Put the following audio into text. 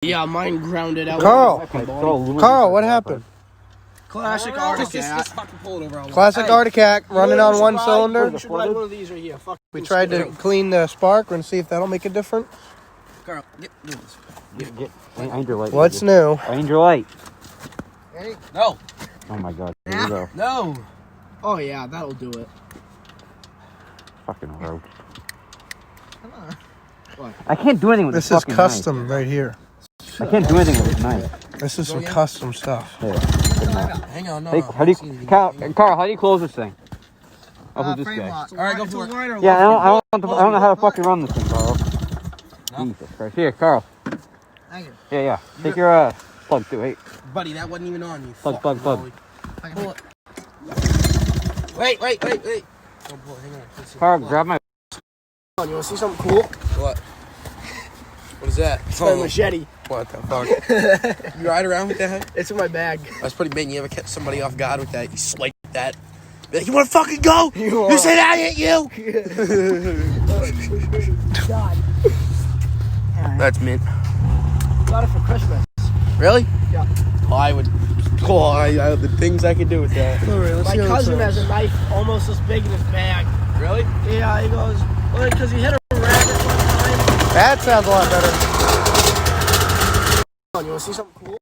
Yeah, mine grounded out. Carl, what happened? Classic Arctic. Classic Arctic running on one cylinder. You should ride one of these right here. We tried to clean the spark and see if that'll make a difference. Carl, do this. Angel light. What's new? Angel light. No. Oh my god. Here we go. No. Oh yeah, that'll do it. Fucking rope. What? I can't do anything with This this is fucking custom right here. knife. I can't do anything with this knife. This is some custom stuff. Yeah. Hang on, no. Hey, how do you, Carl, how do you close this thing? Oh, who's this guy? All right, go for it. Yeah, I don't know how to fucking run this thing, Carl. No? Jesus Christ. Here, Carl. Thank you. Yeah. Take your plug too. Wait. Buddy, that wasn't even on you. Plug. Pull it. Wait. Oh, boy, hang on. Let's see. Carl, grab my. You want to see something cool? What? What is that? It's my machete. What the fuck? You ride around with that? It's in my bag. That's pretty big. You ever catch somebody off guard with that? You swipe that. Be like, you want to fucking go? You You said I hit you. God. That's mint. Got it for Christmas. Really? Yeah. Oh, I would. Oh, I the things I could do with that. My cousin has a knife almost as big in his bag. Really? Yeah, he goes, well, because he hit a rabbit one time. That sounds a lot better. You want to see something cool?